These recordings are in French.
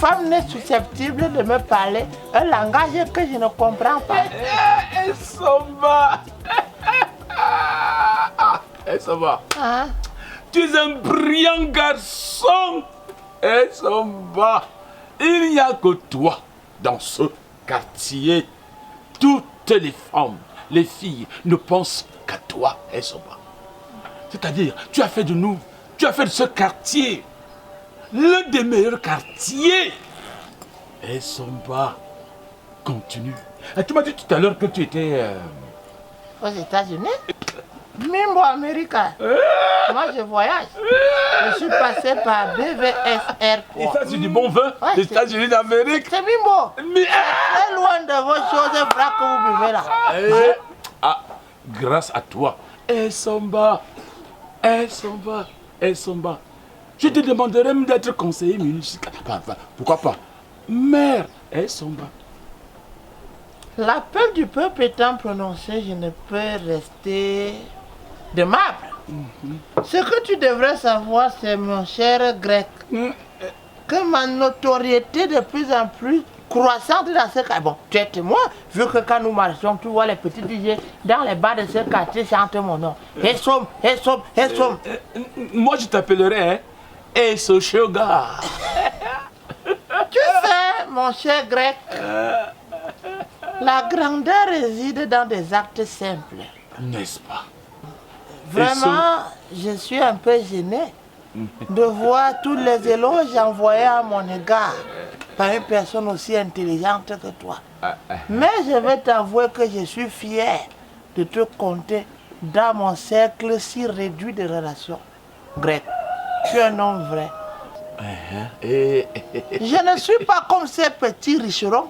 femme n'est susceptible de me parler un langage que je ne comprends pas. Essomba. Essomba. Hein? Tu es un brillant garçon. Essomba. Il n'y a que toi dans ce quartier. Toutes les femmes, les filles ne pensent qu'à toi, Essomba. C'est-à-dire, tu as fait de nous, tu as fait de ce quartier l'un des meilleurs quartiers. Essomba, continue. Et tu m'as dit tout à l'heure que tu étais... Aux États-Unis? Mimbo America. Moi je voyage. Je suis passé par BVSR. Et ça c'est du bon vin, Ouais, des États-Unis d'Amérique. C'est Mimbo. Mais... Très loin de vos choses bras que vous buvez là. Grâce à toi. Essomba. Essomba. Essomba. Je te demanderai même d'être conseiller municipal. Enfin, pourquoi pas? Maire. Essomba. L'appel du peuple étant prononcé, je ne peux rester de marbre. Ce que tu devrais savoir, c'est mon cher grec, que ma notoriété de plus en plus croissante dans ce quartier. Bon, tu es témoin, vu que quand nous marchons, tu vois les petits DJ dans les bars de ce quartier chanter mon nom. Essom, Essom, Essom. Moi je t'appellerai Esso Sugar. Tu sais, mon cher grec, la grandeur réside dans des actes simples. N'est-ce pas? Vraiment, je suis un peu gêné de voir tous les éloges envoyés à mon égard par une personne aussi intelligente que toi. Mais je vais t'avouer que je suis fier de te compter dans mon cercle si réduit de relations. Grec, tu es un homme vrai. Je ne suis pas comme ces petits richerons,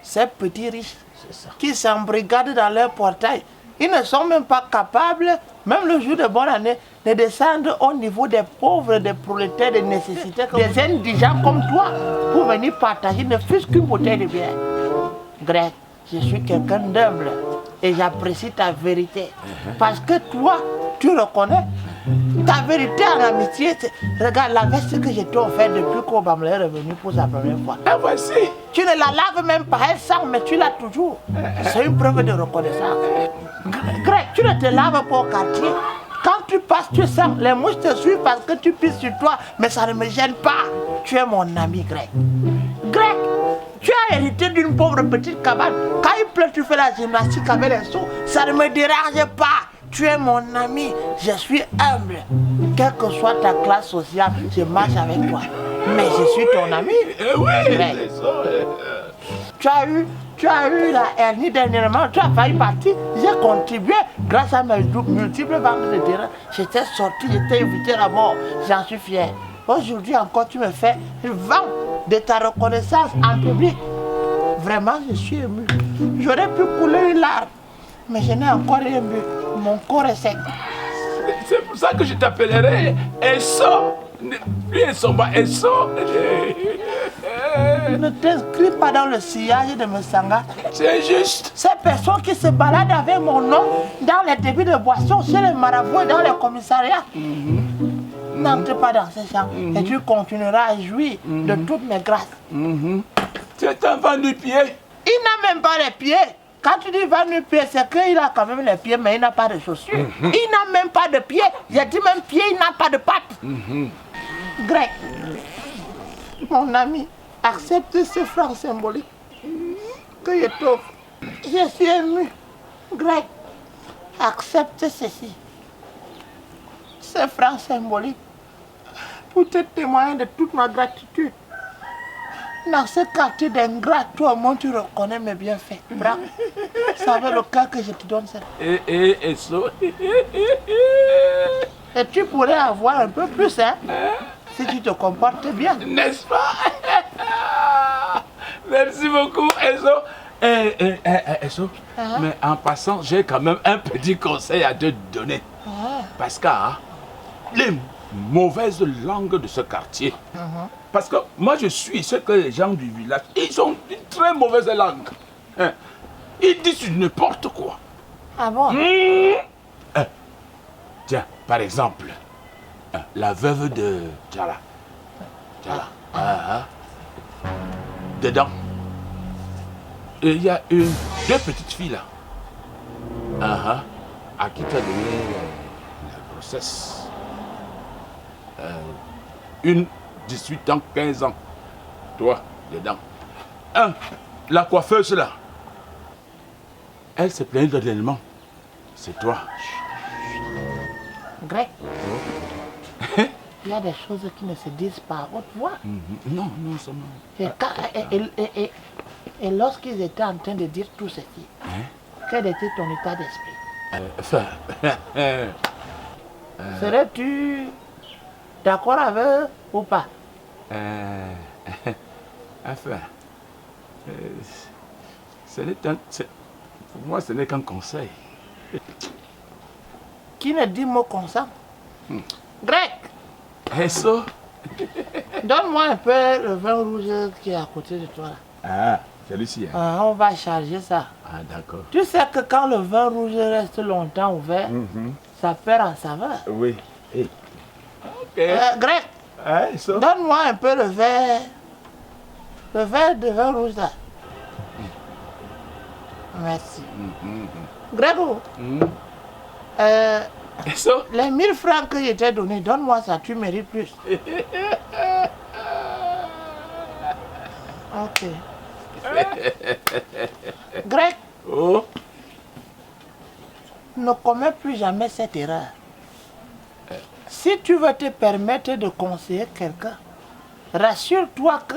ces petits riches qui s'embrigadent dans leur portail. Ils ne sont même pas capables, même le jour de bonne année, de descendre au niveau des pauvres, des prolétaires, des nécessités, des indigents comme toi, pour venir partager ne fût-ce qu'une bouteille de bière. Grec, je suis quelqu'un d'humble et j'apprécie ta vérité. Parce que toi, tu reconnais ta vérité en amitié. Regarde la veste que je t'ai offerte depuis qu'Obama est revenu pour sa première fois. Ah, voici. Tu ne la laves même pas, elle sent, mais tu l'as toujours. C'est une preuve de reconnaissance. Grec, tu ne te laves pas au quartier. Quand tu passes, tu sens, les mouches te suivent parce que tu pisses sur toi, mais ça ne me gêne pas. Tu es mon ami, Grec. Grec, tu as hérité d'une pauvre petite cabane. Quand il pleut, tu fais la gymnastique avec les sous. Ça ne me dérange pas. Tu es mon ami, je suis humble. Quelle que soit ta classe sociale, je marche avec toi. Mais je suis ton ami. Oui, Grec. Tu as eu la hernie dernièrement, tu as failli partir. J'ai contribué grâce à mes multiples ventes de terrain. J'étais sorti, j'étais évité la mort. J'en suis fier. Aujourd'hui encore, tu me fais vent de ta reconnaissance en public. Vraiment, je suis ému. J'aurais pu couler une larme, mais je n'ai encore rien bu. Mon corps est sec. C'est pour ça que je t'appellerai Esso. Lui, Essomba, Esso. Ne t'inscris pas dans le sillage de Messanga. C'est juste. Ces personnes qui se baladent avec mon nom dans les débits de boissons, chez les marabouts et dans les commissariats. N'entre pas dans ces champs et tu continueras à jouir de toutes mes grâces. Tu es un vent du pied. Il n'a même pas les pieds. Quand tu dis vent du pied, c'est qu'il a quand même les pieds, mais il n'a pas de chaussures. Il n'a même pas de pieds. J'ai dit même pied, il n'a pas de pattes. Grec, mon ami, accepte ce franc symbolique que je t'offre. Je suis ému. Grec, accepte ceci. Ce franc symbolique pour te témoigner de toute ma gratitude. Dans ce quartier d'ingrats, toi au moins tu reconnais mes bienfaits. Bravo. Ça veut le cas que je te donne ça. Esso. Et tu pourrais avoir un peu plus, hein, si tu te comportes bien. N'est-ce pas? Merci beaucoup, Esso. Esso, mais en passant, j'ai quand même un petit conseil à te donner. Parce que les mauvaises langues de ce quartier, parce que moi je suis ce que les gens du village, ils ont une très mauvaise langue. Ils disent n'importe quoi. Ah bon? Tiens, par exemple, la veuve de Tchala. dedans. Et il y a deux petites filles là. À qui tu as donné la grossesse. Une 18 ans, 15 ans. Toi, dedans. La coiffeuse là. Elle se plaint dernièrement. C'est toi. Greg, il y a des choses qui ne se disent pas à haute voix. Non, ça m'a... Et lorsqu'ils étaient en train de dire tout ceci, quel était ton état d'esprit? Serais-tu d'accord avec eux ou pas? Pour moi, ce n'est qu'un conseil. Qui ne dit mot consent? Greg! Et ça? Donne-moi un peu le vin rouge qui est à côté de toi. Celui-ci. On va charger ça. D'accord. Tu sais que quand le vin rouge reste longtemps ouvert, ça perd en saveur. Oui. Hey. Ok. Greg, donne-moi un peu le verre de vin rouge là. Merci. Grégo, les 1000 francs que je t'ai donnés, donne-moi ça, tu mérites plus. Ok. Greg, ne commets plus jamais cette erreur. Si tu veux te permettre de conseiller quelqu'un, rassure-toi que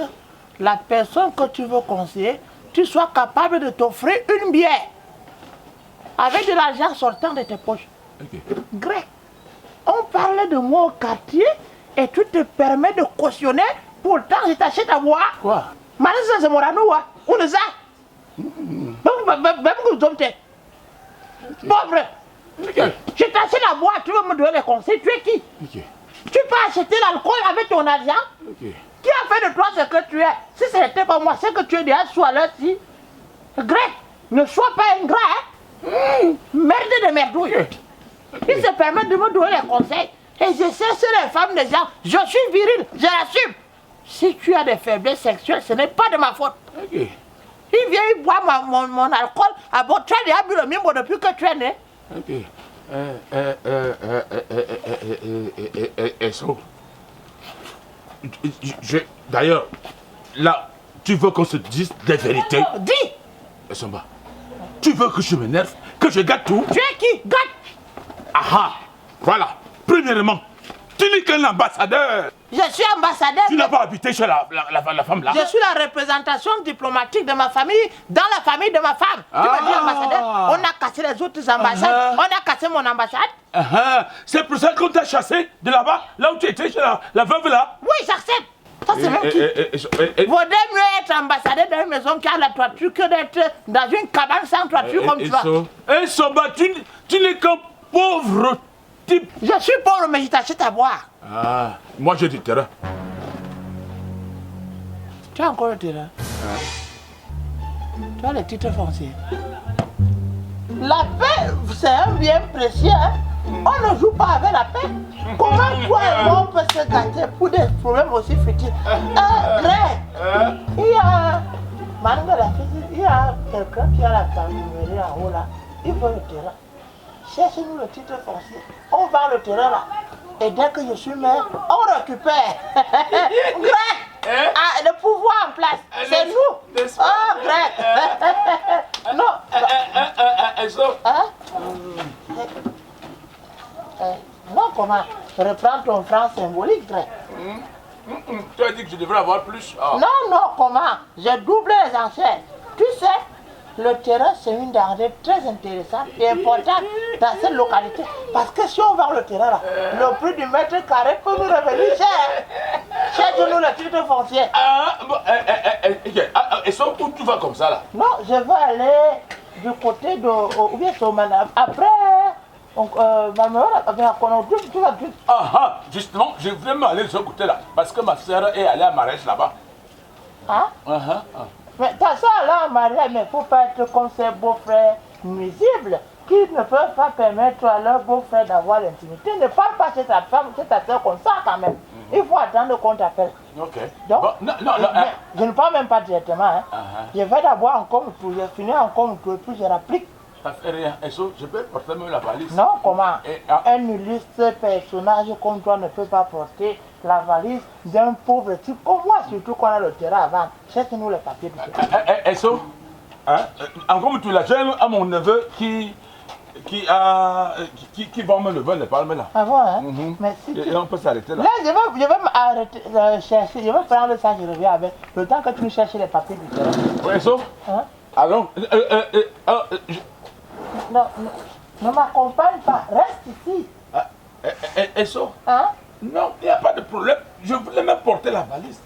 la personne que tu veux conseiller, tu sois capable de t'offrir une bière avec de l'argent sortant de tes poches. Greg, on parlait de moi au quartier et tu te permets de cautionner, pourtant je t'achète à boire. Quoi? Malgré c'est mon anou, on le sait. Pauvre, je t'achète à boire, tu veux me donner des conseils, tu es qui? Tu peux acheter l'alcool avec ton argent? Qui a fait de toi ce que tu es? Si ce n'était pas moi, c'est que tu es déjà sous à l'heure-ci. Greg, ne sois pas ingrat, hein? Merde de merdouille. Il se permet de me donner des conseils. Et je sais sur les femmes des gens, je suis viril, je l'assume. Si tu as des faiblesses sexuelles, ce n'est pas de ma faute. Il vient, il boit mon alcool. Ah bon, tu as déjà bu le mien depuis que tu es né. D'ailleurs, là, tu veux qu'on se dise des vérités? Dis! Samba, tu veux que je m'énerve, que je gâte tout? Tu es qui? Gâte! Voilà. Premièrement, tu n'es qu'un ambassadeur. Je suis ambassadeur. Tu n'as pas habité chez la femme là? Je suis la représentation diplomatique de ma famille dans la famille de ma femme. Tu me dis ambassadeur? On a cassé les autres ambassades. On a cassé mon ambassade. C'est pour ça qu'on t'a chassé de là-bas, là où tu étais chez la veuve là? Oui, j'accepte. Ça c'est même qui? Vaudrait mieux être ambassadeur dans une maison qui a la toiture que d'être dans une cabane sans toiture comme toi. Et Soba, tu n'es qu'un pauvre type. Je suis pauvre, mais je t'achète à boire. Moi j'ai du terrain. Tu as encore le terrain? Tu as les titres fonciers. La paix, c'est un bien précieux. Hein? On ne joue pas avec la paix. Comment toi et moi on peut se gâter pour des problèmes aussi futiles? Greg, il y a quelqu'un qui a la camionnerie en haut là. Il veut le terrain. Cherchez-nous le titre foncier. On vend le terrain là. Et dès que je suis maire, on récupère. Greg, le pouvoir en place, c'est nous. Greg. Non. Non, comment? Reprends ton franc symbolique, Greg. Tu as dit que je devrais avoir plus. Non, comment? J'ai doublé les enchères. Tu sais, le terrain, c'est une denrée très intéressante et importante dans cette localité. Parce que si on vend le terrain là, le prix du mètre carré peut nous revenir cher. Cherche-nous le titre foncier. Et ça, où tu vas comme ça là? Non, je vais aller du côté de... Ou bien après... Justement, je voulais m'aller de ce côté là. Parce que ma soeur est allée à Marèche là-bas. Mais ta soeur là en mariage, mais il ne faut pas être comme ces beaux-frères nuisibles qui ne peuvent pas permettre à leur beau-frère d'avoir l'intimité. Ne parle pas chez ta femme, chez ta soeur comme ça quand même. Il faut attendre qu'on t'appelle. Ok. Donc, Bon, non, je ne parle même pas directement. Hein. Je vais d'abord en comme tout, je finis en comme tout et puis je rapplique. Ça fait rien. Je peux porter même la valise. Non, comment? Un illustre personnage comme toi ne peut pas porter la valise d'un pauvre type comme moi, surtout qu'on a le terrain à vendre. Cherche-nous les papiers du terrain. Eso, encore tu l'as, j'ai à mon neveu qui vend le vin de Palme là. Ah bon, hein? Merci. Et on peut s'arrêter là. Là, je vais m'arrêter, chercher, je vais prendre ça, je reviens avec. Le temps que tu me cherches les papiers du terrain. Oui, Eso. Allons. Non, ne m'accompagne pas, reste ici. Eso. Hein? Non, il n'y a pas de problème. Je voulais même porter la valise.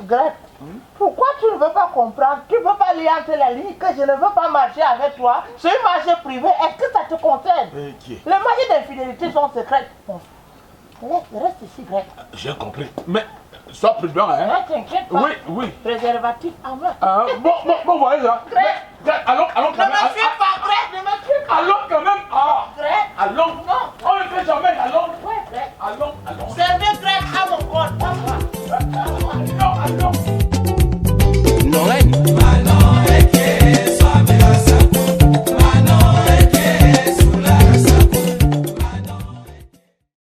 Greg, pourquoi tu ne veux pas comprendre? Tu ne veux pas lire entre les lignes que je ne veux pas marcher avec toi. C'est un marché privé. Est-ce que ça te concerne? Les marchés d'infidélité sont secrets. Bon. Reste ici, Greg. J'ai compris. Mais sois prudent, hein? Ne t'inquiète pas. Oui. Préservatif en main. Bon, voyez ça. Greg, Allons quand même. ne me suis pas, Greg, ne me suis pas. Allons quand même. Greg. Allons.